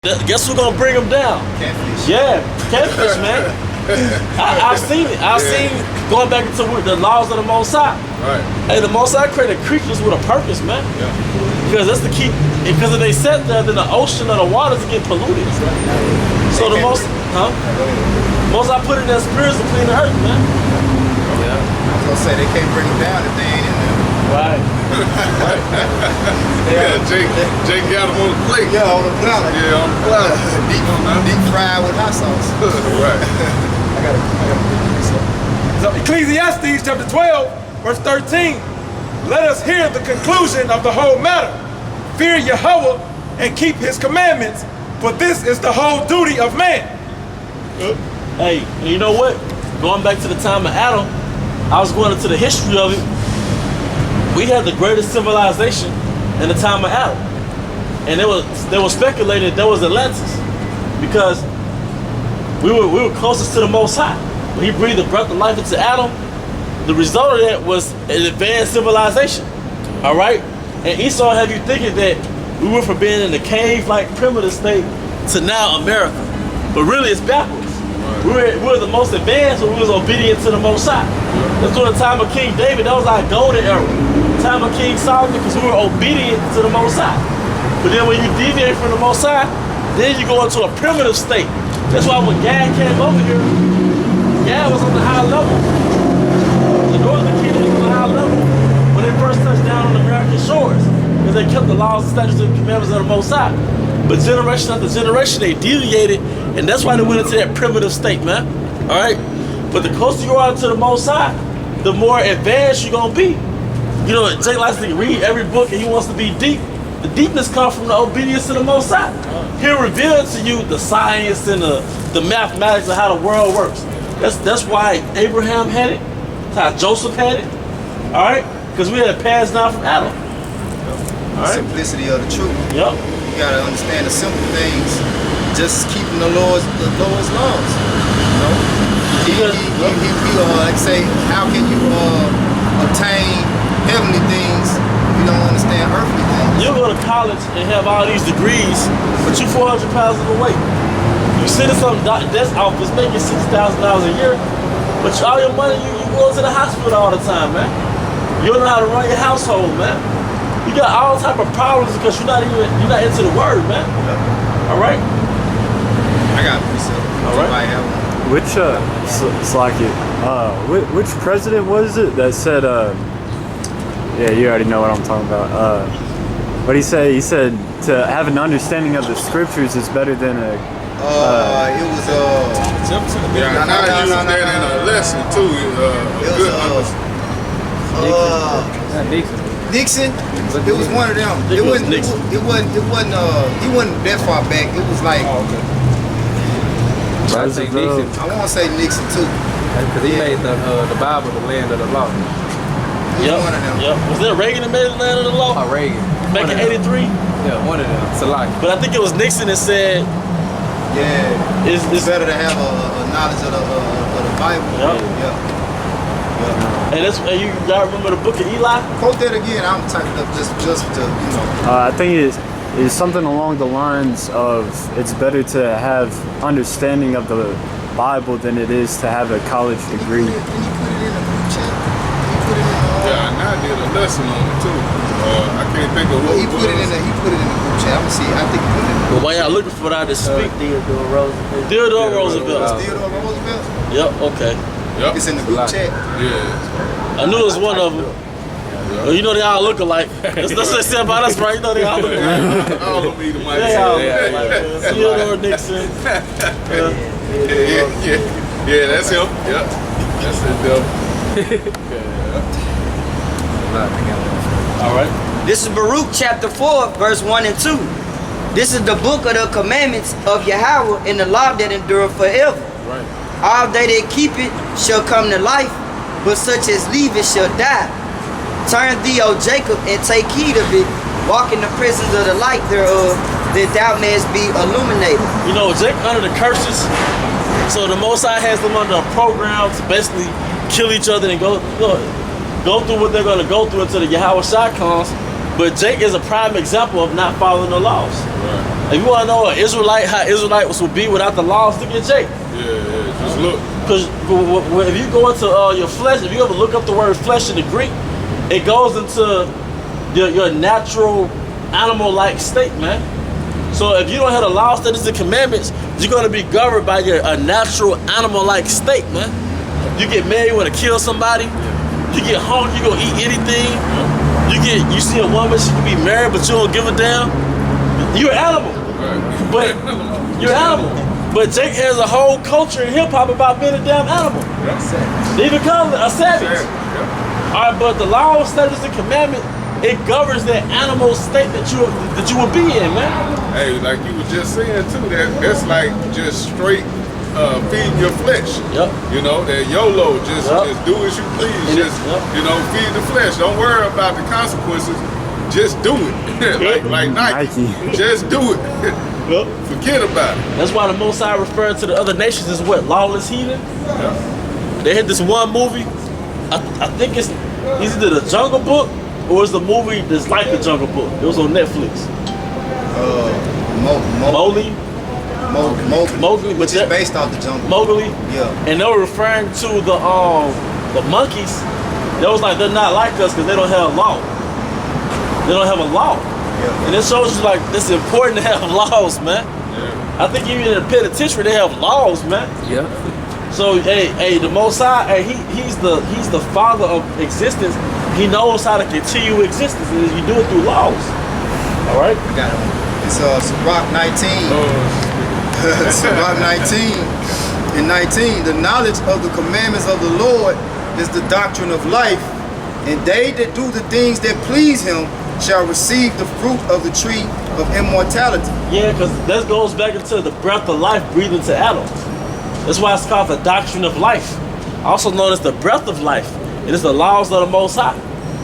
Guess who's gonna bring them down? Catfish. Yeah, catfish, man. I've seen it. I've seen going back into the laws of the Most High. Right. Hey, the Most High created creatures with a purpose, man. Yeah. Because that's the key. Because if they sat there, then the ocean or the waters get polluted. So the most I put in their spirits to clean the earth, man. Yeah. I was gonna say they can't bring them down if they ain't in there. Right. Yeah, Jake got them on the plate. Yeah, on the planet. Yeah, on the planet. Deep fried with hot sauce. Right. I gotta this up. So Ecclesiastes chapter 12, verse 13. Let us hear the conclusion of the whole matter. Fear Yahweh and keep his commandments, for this is the whole duty of man. Hey, and you know what? Going back to the time of Adam, I was going into the history of it. We had the greatest civilization in the time of Adam. And they were speculating that was Atlantis. Because we were closest to the Most High. When he breathed the breath of life into Adam, the result of that was an advanced civilization. Alright? And Esau had you thinking that we went from being in the cave-like primitive state to now America. But really it's backwards. We were the most advanced when we was obedient to the Most High. That's during the time of King David. That was our golden era. Time of King Solomon, because we were obedient to the Most High. But then when you deviate from the Most High, then you go into a primitive state. That's why when Gad came over here, Gad was on the high level. The northern kingdom was on the high level when they first touched down on the American shores, because they kept the laws, statutes, and commandments of the Most High. But generation after generation, they deviated, and that's why they went into that primitive state, man. All right? But the closer you are to the Most High, the more advanced you're going to be. You know, Jake likes to read every book and he wants to be deep. The deepness comes from the obedience to the Most High. He'll reveal to you the science and the mathematics of how the world works. That's why Abraham had it. That's how Joseph had it. All right? Because we had passed down from Adam. All right? Simplicity of the truth. Yep. You gotta understand the simple things. Just keeping the Lord's laws. You know? Like say, how can you obtain heavenly things if you don't understand earthly things? You'll go to college and have all these degrees, but you're 400 pounds overweight. You sit in some desk office making $60,000 a year, but all your money, you go to the hospital all the time, man. You don't know how to run your household, man. You got all type of problems because you're not into the word, man. All right? I got a precept. All right. Which which president was it that said yeah, you already know what I'm talking about. What he said? He said to have an understanding of the scriptures is better than a it was Yeah, I used that in a lesson too. Nixon. It was one of them. It wasn't Nixon. He wasn't that far back. It was like I think Nixon. I want to say Nixon too. Because he made the Bible the land of the law. Yep. One of them. Yep. Was that Reagan that made the land of the law? Oh, Reagan. Back in '83? Yeah, one of them. Salaki. But I think it was Nixon that said, yeah, it's better to have a knowledge of the Bible. Yep. Yeah. And you y'all remember the book of Eli? Quote that again. I'm typing up just to I think it's something along the lines of it's better to have understanding of the Bible than it is to have a college degree. Can you put it in the group chat? Yeah, and I did a lesson on it too. I can't think of what He put it in the group chat. I'm gonna see. I think he put it in the Well, while y'all looking for that to speak, Theodore Roosevelt. Theodore Roosevelt. Theodore Roosevelt. Yep, okay. Yep. It's in the group chat. Yeah. I knew it was one of them. Well, you know they all look alike. That's what they said about us, right? You know they all look alike. All of them either might They say all that. look alike. Theodore Nixon. Yeah, that's him. Yep. That's it, All right. This is Baruch chapter 4, verse 1 and 2. This is the book of the commandments of Yahweh and the law that endureth forever. Right. All they that keep it shall come to life, but such as leave it shall die. Turn thee, O Jacob, and take heed of it. Walk in the presence of the light thereof, that thou mayest be illuminated. You know, Jake under the curses, so the Most High has them under a program to basically kill each other and go through what they're going to go through until the Yahweh Shai comes. But Jake is a prime example of not following the laws. Right. If you want to know an Israelite, how Israelites would be without the laws, look at Jake. Yeah, just look. Because if you go into your flesh, if you ever look up the word flesh in the Greek, it goes into your natural animal-like state, man. So if you don't have the law, statutes, and commandments, you're going to be governed by your natural animal-like state, man. You get mad, you want to kill somebody. You get hungry, you gonna eat anything. You see a woman, she can be married, but you don't give a damn. You're an animal. But you're an animal. But Jake has a whole culture in hip hop about being a damn animal. They even call it a savage. Alright, but the law, statutes, and commandment, it governs that animal state that you will be in, man. Hey, like you were just saying too, that's like just straight feeding your flesh. Yep. You know, that YOLO, just do as you please. Just you know, feed the flesh. Don't worry about the consequences. Just do it. like Nike. Just do it. Forget about it. That's why the Most High referring to the other nations as what? Lawless heathen? They had this one movie, I think it's either the Jungle Book or it's the movie that's like the Jungle Book. It was on Netflix. Mowgli, which is based off the Jungle. Mowgli. Yeah. And they were referring to the monkeys. They was like, they're not like us because they don't have a law. They don't have a law. Yeah. And it shows you like it's important to have laws, man. Yeah. I think even in the penitentiary they have laws, man. Yeah. So hey, the Most High, he's the father of existence. He knows how to continue existence, and you do it through laws. All right. I got it. It's Sirach 19. Sirach 19 and 19. The knowledge of the commandments of the Lord is the doctrine of life, and they that do the things that please Him shall receive the fruit of the tree of immortality. Yeah, because that goes back into the breath of life breathed into Adam. That's why it's called the doctrine of life, also known as the breath of life. It is the laws of the Most High.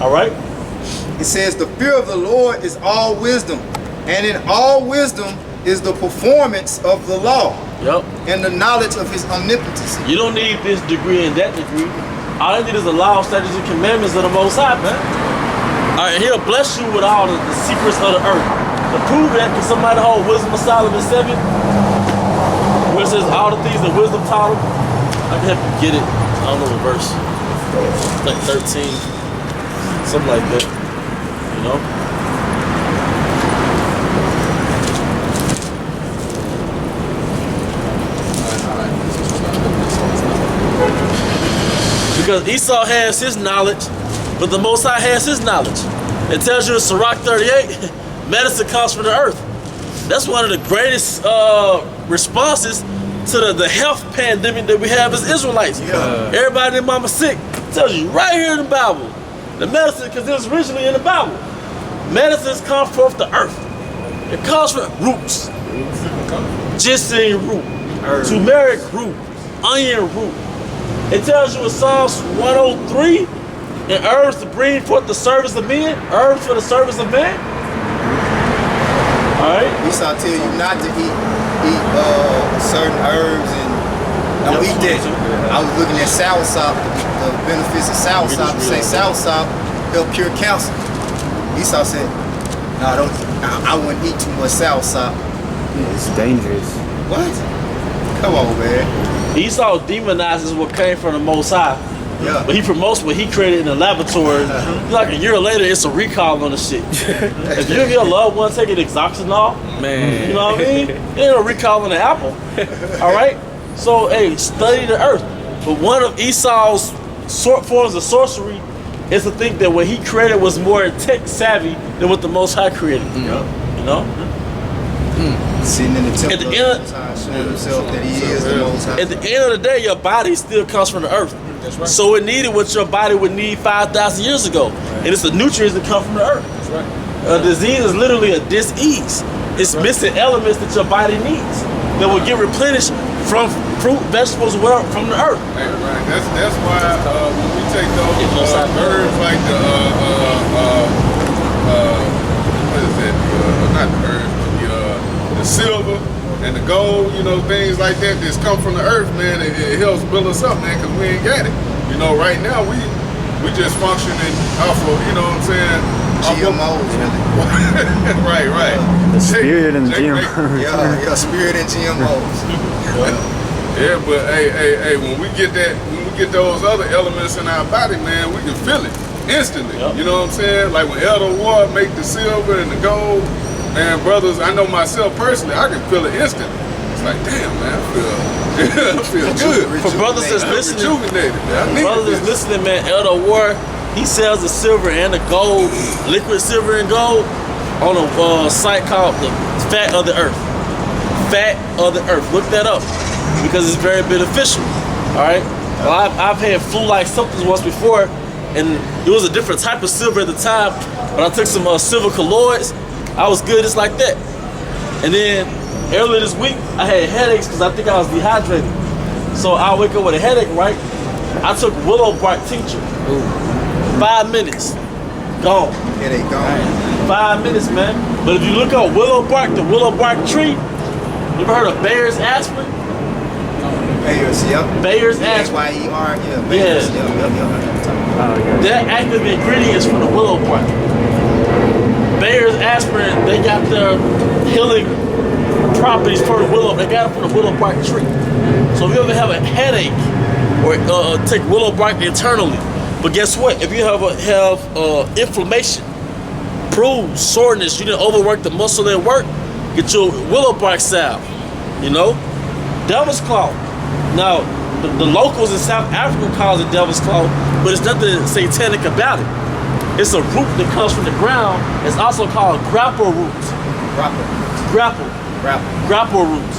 All right. It says the fear of the Lord is all wisdom, and in all wisdom is the performance of the law. Yep. And the knowledge of His omnipotency. You don't need this degree and that degree. All you need is the law, statutes, and commandments of the Most High, man. All right, He'll bless you with all the secrets of the earth. To prove that, can somebody hold Wisdom of Solomon 7? Where it says all the things that wisdom taught him? I can help you get it. I don't know the verse. Like 13. Something like that. You know? Because Esau has his knowledge, but the Most High has his knowledge. It tells you in Sirach 38, medicine comes from the earth. That's one of the greatest responses to the health pandemic that we have as Israelites. Yeah. Everybody in mama sick. It tells you right here in the Bible. The medicine, because it was originally in the Bible. Medicines come forth the earth. It comes from roots. Ginseng root, turmeric root, onion root. It tells you in Psalms 103, and herbs to bring forth the service of men, herbs for the service of man. All right. Esau tell you not to eat certain herbs and don't eat that. I was looking at soursop, the benefits of soursop. Say soursop help cure cancer. Esau said, "No, I wouldn't eat too much soursop." It's dangerous. What? Come on, man. Esau demonizes what came from the Most High. Yeah. But he promotes what he created in the laboratory. Like a year later, it's a recall on the shit. If you and your loved one taking Exoxynol, Man. you know what I mean? It ain't a recall on the apple. All right? So, hey, study the earth. But one of Esau's forms of sorcery is to think that what he created was more tech savvy than what the Most High created. You know? Sitting in the temple At the of end- the Most High, showing himself that He is the Most High. At the end of the day, your body still comes from the earth. That's right. So it needed what your body would need 5,000 years ago. And it's the nutrients that come from the earth. That's right. A disease is literally a dis-ease. It's missing elements that your body needs that will get replenished from fruit, vegetables, whatever, from the earth. Hey, right. That's why when we take those herbs like the what is that? Not the herbs, but the silver and the gold, you know, things like that that's come from the earth, man. It helps build us up, man, because we ain't got it. You know, right now we just functioning off of, you know what I'm saying, GMOs, really. right. The spirit and Jake- GMO. Yeah, spirit and GMOs. Yeah, but hey, when we get those other elements in our body, man, we can feel it instantly. Yep. You know what I'm saying? Like when Elder Ward make the silver and the gold, man, brothers, I know myself personally, I can feel it instantly. It's like, damn, man, I feel good. For brothers that's I'm listening, rejuvenated, man. I needed brothers that's this. listening, man, Elder Ward, he sells the silver and the gold, liquid silver and gold, on a site called the Fat of the Earth. Fat of the Earth. Look that up because it's very beneficial. All right. Well, I've had flu-like symptoms once before, and it was a different type of silver at the time. But I took some silver colloids. I was good just like that. And then earlier this week, I had headaches because I think I was dehydrated. So I wake up with a headache, right? I took willow bark tincture. 5 minutes, gone. Headache gone. 5 minutes, man. But if you look up willow bark, the willow bark tree, you ever heard of Bayer's aspirin? Bayer's, yep. Bayer's aspirin. B-A-Y-E-R, yeah. Bayer's, Yeah. Yep. Their active ingredients from the willow bark. Bayer's aspirin, they got their healing properties for the willow. They got it from the willow bark tree. So if you ever have a headache or take willow bark internally, but guess what? If you have inflammation, bruise, soreness, you didn't overwork the muscle at work, get your willow bark salve. You know, devil's claw. Now, the locals in South Africa call it devil's claw, but it's nothing satanic about it. It's a root that comes from the ground. It's also called grapple roots. Grapple roots.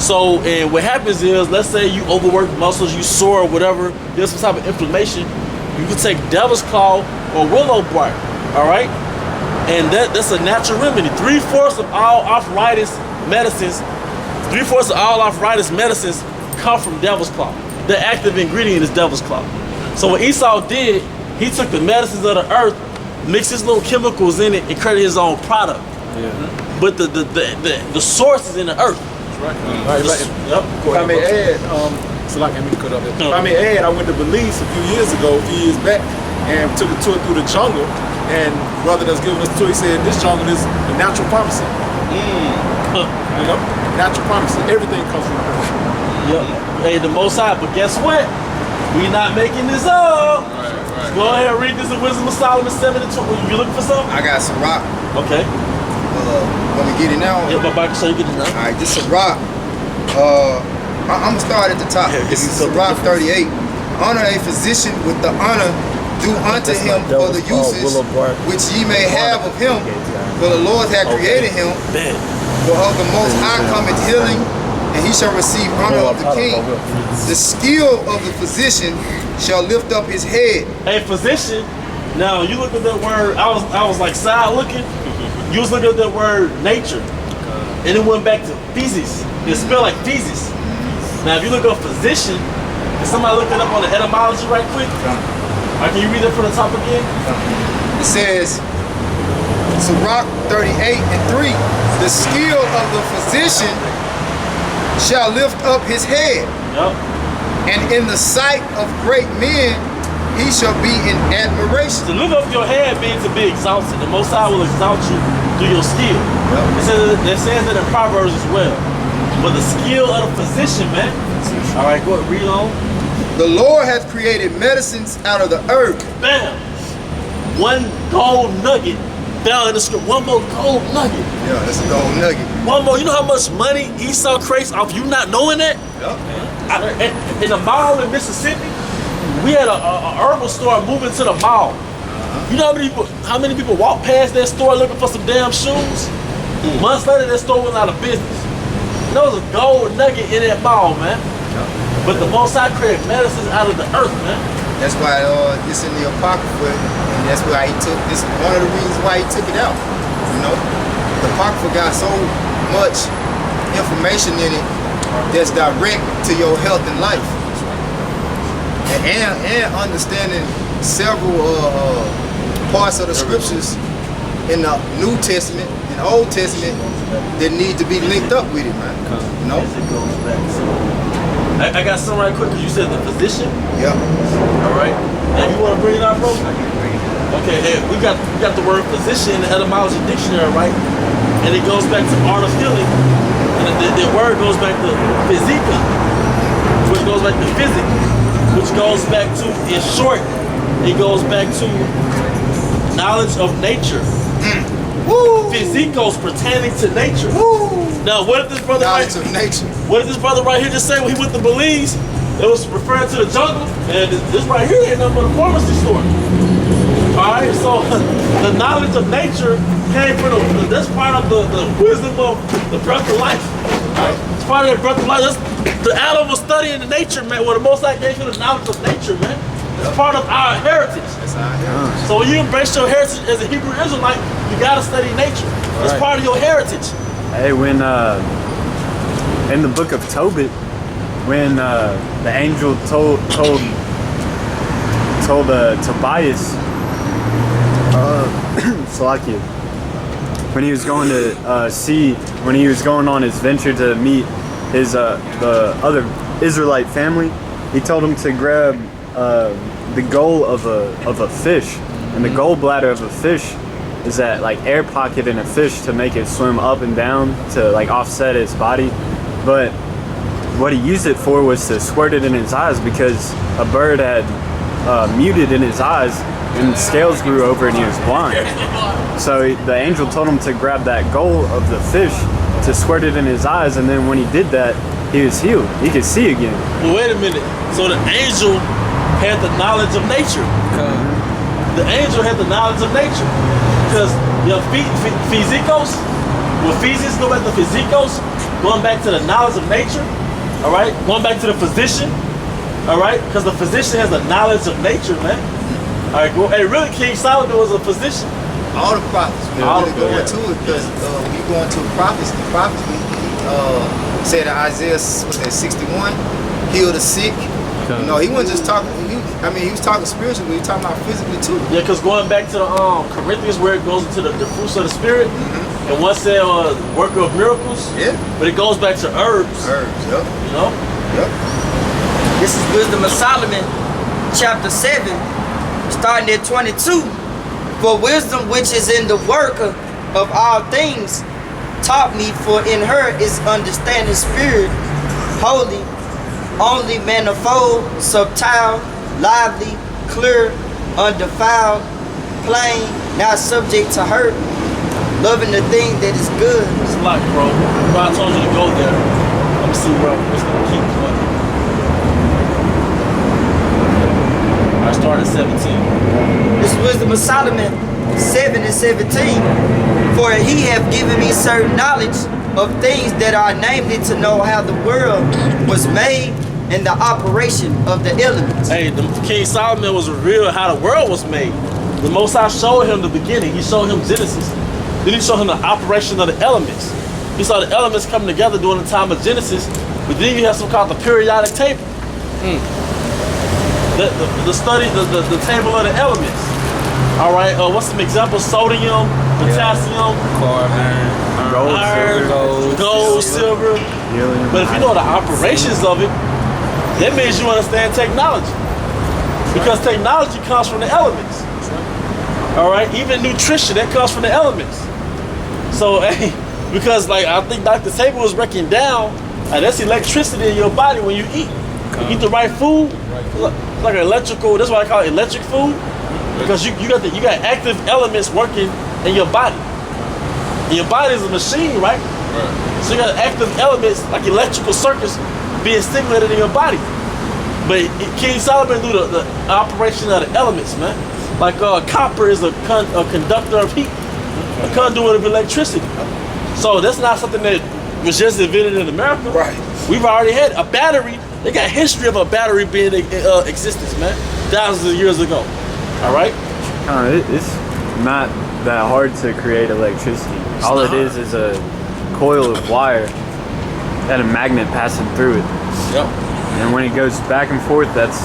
So, and what happens is, let's say you overwork muscles, you sore or whatever, there's some type of inflammation, you can take devil's claw or willow bark, all right? And that's a natural remedy. 3/4 of all arthritis medicines, come from devil's claw. The active ingredient is devil's claw. So what Esau did, he took the medicines of the earth, mixed his little chemicals in it, and created his own product. Yeah. But the source is in the earth. Right. Yep. If I may add, so like me cut up it. If I may add, I went to Belize a few years back, and took a tour through the jungle. And brother that's giving us a tour, he said this jungle is a natural pharmacy. You know, natural pharmacy. Everything comes from the earth. Yep. Hey, the Most High. But guess what? We not making this up. Right. Go ahead and read this in Wisdom of Solomon 7:20. You looking for something? I got some rock. Okay. Want me to get it now? Yeah, but so you get it now. All right, this is rock. I'm gonna start at the top. Yeah, This give is me something rock different. 38. Honor a physician with the honor due unto That's him not for the devil's claw, uses willow bark. which ye may have of him. For the Lord hath created him. Man. For of the Most High cometh healing, and he shall receive honor of the king. The skill of the physician shall lift up his head. Hey, physician. Now you look at that word. I was like side looking. You was looking at that word nature, and it went back to feces. It spelled like feces. Now if you look up physician, can somebody look it up on the etymology right quick? Or can you read it from the top again? It says, Sirach 38:3, the skill of the physician shall lift up his head, Yep. and in the sight of great men he shall be in admiration. To lift up your head means to be exalted. The Most High will exalt you through your skill. It says that in Proverbs as well. But the skill of the physician, man. All right, go ahead, read on. The Lord hath created medicines out of the earth. Bam! One gold nugget fell in the script. One more gold nugget. Yeah, that's a gold nugget. One more. You know how much money Esau creates off you not knowing that? In the mall in Mississippi, we had a herbal store moving to the mall. You know how many people walk past that store looking for some damn shoes? Months later, that store went out of business. There was a gold nugget in that mall, man. But the Most High created medicines out of the earth, man. That's why it's in the Apocrypha, and that's why he took this. One of the reasons why he took it out. You know, the Apocrypha got so much information in it that's direct to your health and life, and understanding several parts of the scriptures in the New Testament and Old Testament that need to be linked up with it, man. You know? I got some right quick because you said the physician. Yeah. All right. Now you want to bring it out, bro? Okay, hey, we got the word physician in the etymology dictionary, right? And it goes back to art of healing. And the word goes back to physica, which goes back to physic, which goes back to, in short, it goes back to knowledge of nature. Physicos pertaining to nature. Now, what did this brother Knowledge of nature. What did this brother right here just say when he went to Belize? It was referring to the jungle, and this right here ain't nothing but a pharmacy store. Alright, so the knowledge of nature came from that's part of the wisdom of the breath of life. Right? It's part of the breath of life. The Adam was studying the nature, man. Well, the Most High gave you the knowledge of nature, man. It's part of our heritage. That's our heritage. So when you embrace your heritage as a Hebrew Israelite, you gotta study nature. It's part of your heritage. Hey, when in the book of Tobit, when the angel told Tobias, Salakia, when he was going to when he was going on his venture to meet his the other Israelite family, he told him to grab the goal of a fish, and the gallbladder of a fish is that like air pocket in a fish to make it swim up and down to like offset its body. But what he used it for was to squirt it in his eyes, because a bird had muted in his eyes and scales grew over and he was blind. So the angel told him to grab that goal of the fish to squirt it in his eyes, and then when he did that, he was healed. He could see again. Well, wait a minute. So the angel had the knowledge of nature. The angel had the knowledge of nature. Because physicos, when physics go back to physicos, going back to the knowledge of nature, all right? Going back to the physician, all right? Because the physician has the knowledge of nature, man. All right, well, hey, really, King Solomon was a physician. All the prophets. We All really the- go into it because when you go into the prophets said in Isaiah 61, heal the sick. You know, he wasn't just talking, he was talking spiritually, but he was talking about physically too. Yeah, because going back to the Corinthians where it goes into the fruits of the spirit, and one said worker of miracles, Yeah. but it goes back to herbs, Herbs, yep. you know? Yep. This is Wisdom of Solomon, chapter 7, starting at 22. For wisdom which is in the worker of all things taught me, for in her is understanding spirit, holy, only manifold, subtile, lively, clear, undefiled, plain, not subject to hurt, loving the thing that is good. It's like, bro, I told you to go there. I'm gonna see where it's gonna keep going. I started at 17. This Wisdom of Solomon 7 and 17. For he hath given me certain knowledge of things that are namely to know how the world was made and the operation of the elements. Hey, King Solomon was revealed how the world was made. The Most High showed him the beginning. He showed him Genesis. Then he showed him the operation of the elements. He saw the elements coming together during the time of Genesis. But then you have something called the periodic table. The study, the table of the elements. All right, what's some examples? Sodium, potassium, Carbon, iron, gold, silver. Helium, But if you know the operations of it, that means you understand technology. Because technology comes from the elements. All right, even nutrition, that comes from the elements. So, hey, because like I think Dr. Tabor was breaking down, that's electricity in your body when you eat. You eat the right food, it's like an electrical. That's why I call it electric food, because you got active elements working in your body. And your body is a machine, right? So you got active elements like electrical circuits being stimulated in your body. But King Solomon knew the operation of the elements, man. Like copper is a conductor of heat, a conduit of electricity. So that's not something that was just invented in America. Right. We've already had a battery. They got history of a battery being in existence, man, thousands of years ago. All right. It's not that hard to create electricity. All it is a coil of wire and a magnet passing through it. Yep. And when it goes back and forth, that's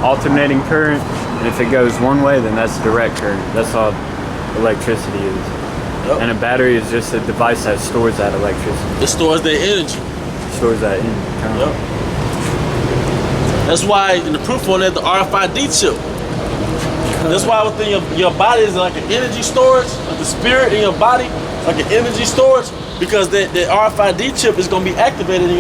alternating current. And if it goes one way, then that's direct current. That's all electricity is. Yep. And a battery is just a device that stores that electricity. It stores their energy. Stores that in. Yep. That's why in the proof on that, the RFID chip. That's why within your body is like an energy storage, like the spirit in your body, like an energy storage, because the RFID chip is gonna be activated in your